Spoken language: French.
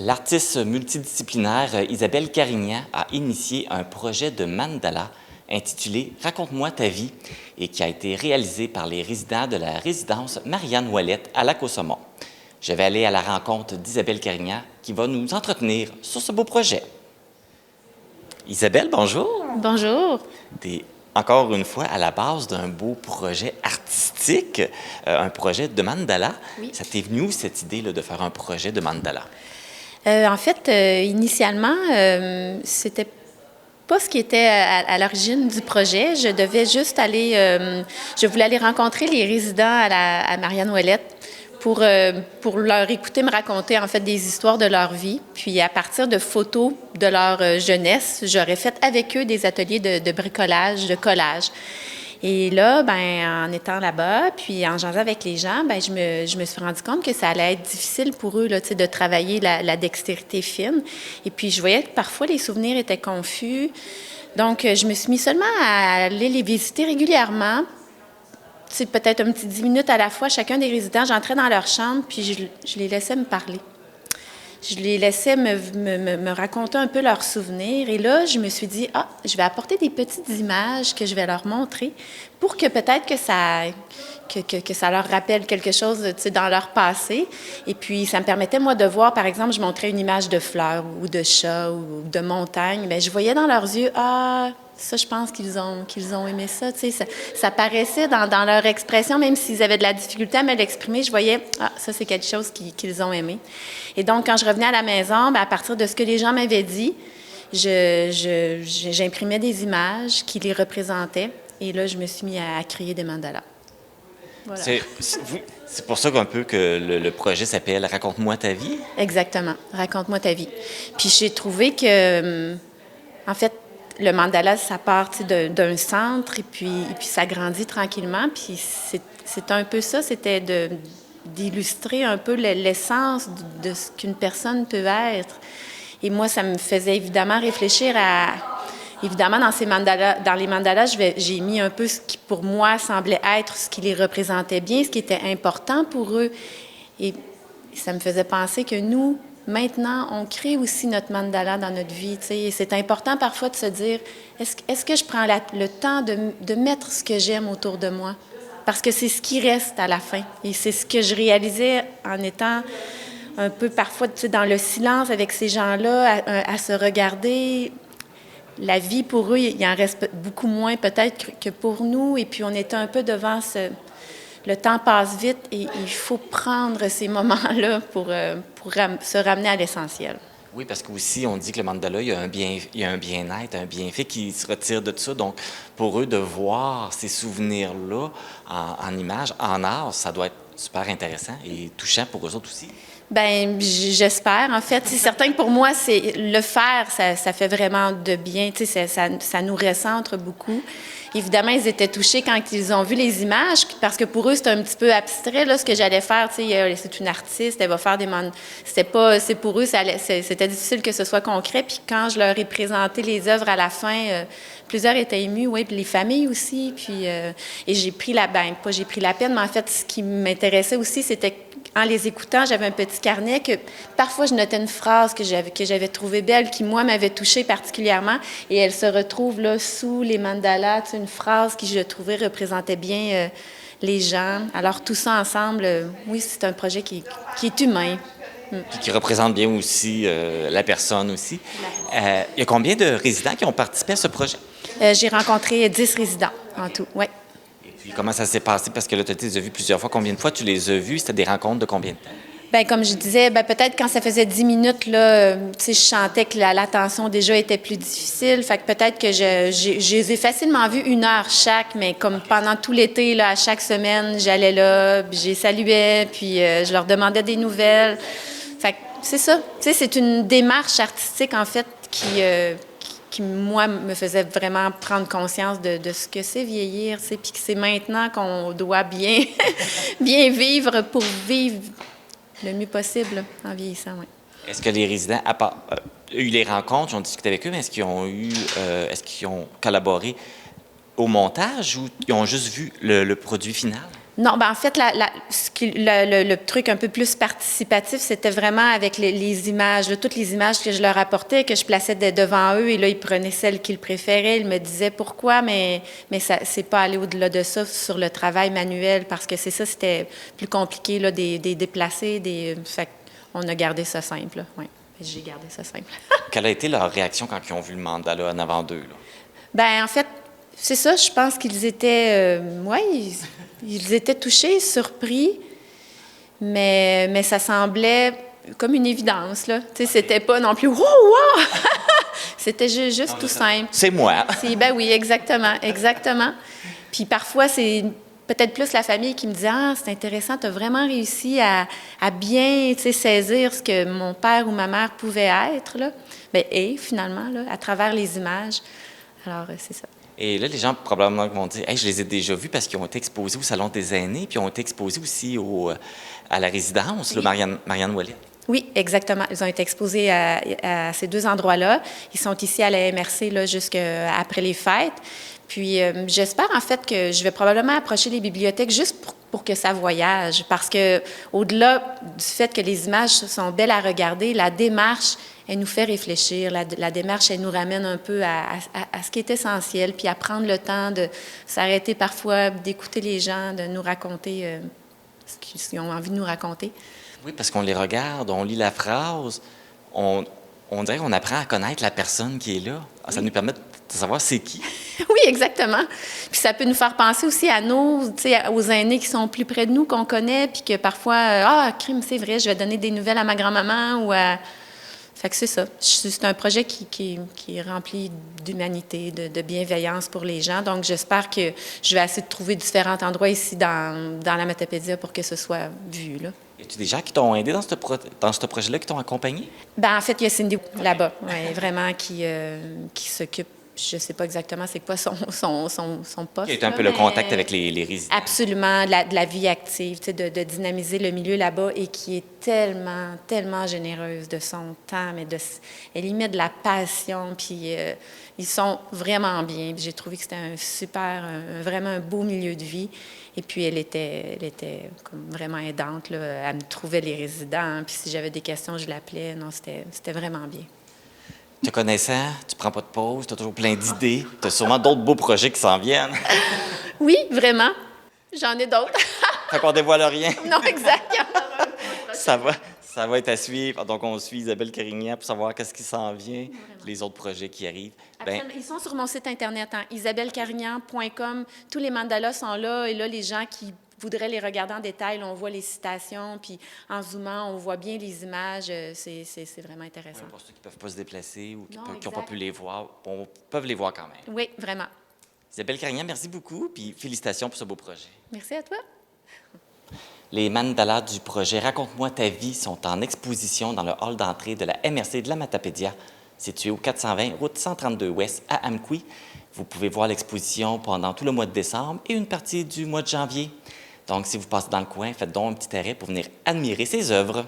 L'artiste multidisciplinaire Isabelle Carignan a initié un projet de mandala intitulé « Raconte-moi ta vie » et qui a été réalisé par les résidents de la résidence Marianne Ouellette à Lac-au-Saumon. Je vais aller à la rencontre d'Isabelle Carignan qui va nous entretenir sur ce beau projet. Isabelle, bonjour. Bonjour. T'es encore une fois à la base d'un beau projet artistique, un projet de mandala. Oui. Ça t'est venu où cette idée là, de faire un projet de mandala? En fait, initialement, c'était pas ce qui était à l'origine du projet. Je devais juste aller, je voulais aller rencontrer les résidents à Marianne Ouellette pour leur écouter me raconter en fait des histoires de leur vie. Puis à partir de photos de leur jeunesse, j'aurais fait avec eux des ateliers de bricolage, de collage. Et là, en étant là-bas, puis en jasant avec les gens, je me suis rendu compte que ça allait être difficile pour eux là, de travailler la dextérité fine. Et puis, je voyais que parfois, les souvenirs étaient confus. Donc, je me suis mis seulement à aller les visiter régulièrement. Peut-être un petit 10 minutes à la fois, chacun des résidents. J'entrais dans leur chambre, puis je les laissais me parler. Je les laissais me raconter un peu leurs souvenirs. Et là, je me suis dit, je vais apporter des petites images que je vais leur montrer pour que peut-être que ça leur rappelle quelque chose dans leur passé. Et puis, ça me permettait, moi, de voir, par exemple, je montrais une image de fleurs ou de chat ou de montagne. Bien, je voyais dans leurs yeux, ça, je pense qu'ils ont aimé ça. Ça paraissait dans leur expression, même s'ils avaient de la difficulté à me l'exprimer, je voyais, ça, c'est quelque chose qu'ils ont aimé. Et donc, quand je revenais à la maison, à partir de ce que les gens m'avaient dit, j'imprimais des images qui les représentaient. Et là, je me suis mis à créer des mandalas. Voilà. C'est pour ça qu'un peu que le projet s'appelle « Raconte-moi ta vie ». Exactement. « Raconte-moi ta vie ». Puis j'ai trouvé que, en fait, le mandala, ça part d'un centre et puis ça grandit tranquillement. Puis c'est un peu ça, c'était d'illustrer un peu l'essence de ce qu'une personne peut être. Et moi, ça me faisait évidemment réfléchir à... Évidemment, dans les mandalas, j'ai mis un peu ce qui, pour moi, semblait être ce qui les représentait bien, ce qui était important pour eux. Et ça me faisait penser que nous, maintenant, on crée aussi notre mandala dans notre vie. Et c'est important parfois de se dire, est-ce que je prends le temps de mettre ce que j'aime autour de moi? Parce que c'est ce qui reste à la fin. Et c'est ce que je réalisais en étant un peu parfois dans le silence avec ces gens-là, à se regarder. La vie, pour eux, il en reste beaucoup moins peut-être que pour nous. Et puis, on était un peu devant le temps passe vite et il faut prendre ces moments-là pour se ramener à l'essentiel. Oui, parce qu'aussi, on dit que le mandala, il y a un bien-être, un bienfait qui se retire de ça. Donc, pour eux, de voir ces souvenirs-là en images, en art, ça doit être super intéressant et touchant pour eux autres aussi. Bien, j'espère. En fait, c'est certain que pour moi, c'est le faire, ça fait vraiment de bien. Tu sais, ça nous recentre beaucoup. Évidemment, ils étaient touchés quand ils ont vu les images, parce que pour eux, c'était un petit peu abstrait, là, ce que j'allais faire. Tu sais, c'est une artiste, elle va faire des... C'est pour eux, c'était difficile que ce soit concret. Puis quand je leur ai présenté les œuvres à la fin, plusieurs étaient émus, oui, puis les familles aussi. Puis, et j'ai pris pas j'ai pris la peine, mais en fait, ce qui m'intéressait aussi, c'était en les écoutant, j'avais un petit carnet que parfois je notais une phrase que j'avais trouvée belle, qui moi m'avait touchée particulièrement, et elle se retrouve là sous les mandalas, une phrase qui je trouvais représentait bien les gens. Alors tout ça ensemble, oui, c'est un projet qui est humain. Puis qui représente bien aussi la personne aussi. Il y a combien de résidents qui ont participé à ce projet? J'ai rencontré 10 résidents en tout, oui. Et puis comment ça s'est passé? Parce que là, tu les as vus plusieurs fois. Combien de fois tu les as vus? C'était des rencontres de combien de temps? Bien, comme je disais, peut-être quand ça faisait 10 minutes, là, je sentais que l'attention déjà était plus difficile. Fait que peut-être que je les ai facilement vus 1 heure chaque, mais comme pendant tout l'été, là, à chaque semaine, j'allais là, puis je les saluais, puis je leur demandais des nouvelles. Fait que c'est ça. Tu sais, c'est une démarche artistique, en fait, qui, moi, me faisait vraiment prendre conscience de ce que c'est vieillir, puis que c'est maintenant qu'on doit bien vivre pour vivre le mieux possible en vieillissant, oui. Est-ce que les résidents, à part, eu les rencontres, ont discuté avec eux, mais est-ce qu'ils ont collaboré au montage ou ils ont juste vu le produit final? Non, ben en fait, le truc un peu plus participatif, c'était vraiment avec les images, là, toutes les images que je leur apportais, que je plaçais devant eux, et là, ils prenaient celles qu'ils préféraient, ils me disaient pourquoi, mais ça, c'est pas aller au-delà de ça sur le travail manuel, parce que c'est ça, c'était plus compliqué, là, des déplacer, fait qu'on a gardé ça simple, oui. J'ai gardé ça simple. Quelle a été leur réaction quand ils ont vu le mandala en avant d'eux, là? Ben en fait, c'est ça, je pense qu'ils étaient, ils étaient touchés, surpris, mais ça semblait comme une évidence, là. Tu sais, c'était pas non plus « wow, wow! » C'était juste tout simple. C'est moi. Ben oui, exactement, exactement. Puis parfois, c'est peut-être plus la famille qui me dit « Ah, c'est intéressant, tu as vraiment réussi à bien, tu sais, saisir ce que mon père ou ma mère pouvait être, là. » Bien, et finalement, là, à travers les images. Alors, c'est ça. Et là, les gens probablement vont dire hey, « je les ai déjà vus parce qu'ils ont été exposés au Salon des aînés, puis ils ont été exposés aussi à la résidence, oui. Marianne Ouellet. » Oui, exactement. Ils ont été exposés à ces deux endroits-là. Ils sont ici à la MRC là, jusqu'après les fêtes. Puis, j'espère en fait que je vais probablement approcher les bibliothèques juste pour que ça voyage. Parce que au-delà du fait que les images sont belles à regarder, la démarche, elle nous fait réfléchir. La démarche, elle nous ramène un peu à ce qui est essentiel, puis à prendre le temps de s'arrêter parfois, d'écouter les gens, de nous raconter ce qu'ils ont envie de nous raconter. Oui, parce qu'on les regarde, on lit la phrase, on dirait qu'on apprend à connaître la personne qui est là. Oui. Ça nous permet de savoir c'est qui. Oui, exactement. Puis ça peut nous faire penser aussi à aux aînés qui sont plus près de nous, qu'on connaît, puis que parfois, crime, c'est vrai, je vais donner des nouvelles à ma grand-maman ou à... Fait que c'est ça. C'est un projet qui est rempli d'humanité, de bienveillance pour les gens. Donc, j'espère que je vais essayer de trouver différents endroits ici dans la Matapédia pour que ce soit vu, là. Y a-t-il des gens qui t'ont aidé dans ce projet-là, qui t'ont accompagné? Ben en fait, il y a Cindy là-bas, vraiment, qui s'occupe. Je ne sais pas exactement c'est quoi son poste. Qui a un peu le contact avec les résidents. Absolument, de la vie active, de dynamiser le milieu là-bas et qui est tellement, tellement généreuse de son temps, mais elle y met de la passion, puis ils sont vraiment bien. J'ai trouvé que c'était vraiment un beau milieu de vie. Et puis, elle était comme vraiment aidante, là. Elle me trouvait les résidents, puis si j'avais des questions, je l'appelais. Non, c'était vraiment bien. Te connaissant, tu prends pas de pause, tu as toujours plein d'idées, tu as sûrement d'autres beaux projets qui s'en viennent. Oui, vraiment. J'en ai d'autres. Fait qu'on dévoile rien. Non, exactement. Ça va être à suivre. Donc, on suit Isabelle Carignan pour savoir qu'est-ce qui s'en vient, les autres projets qui arrivent. Ils sont sur mon site Internet, isabellecarignan.com. Tous les mandalas sont là, et là, les gens qui voudraient les regarder en détail, là, on voit les citations, puis en zoomant, on voit bien les images. C'est vraiment intéressant. Pour ceux qui ne peuvent pas se déplacer ou qui n'ont pas pu les voir, peuvent les voir quand même. Oui, vraiment. Isabelle Carignan, merci beaucoup, puis félicitations pour ce beau projet. Merci à toi. Les mandalas du projet Raconte-moi ta vie sont en exposition dans le hall d'entrée de la MRC de la Matapédia, situé au 420 route 132 Ouest à Amqui. Vous pouvez voir l'exposition pendant tout le mois de décembre et une partie du mois de janvier. Donc, si vous passez dans le coin, faites donc un petit arrêt pour venir admirer ces œuvres.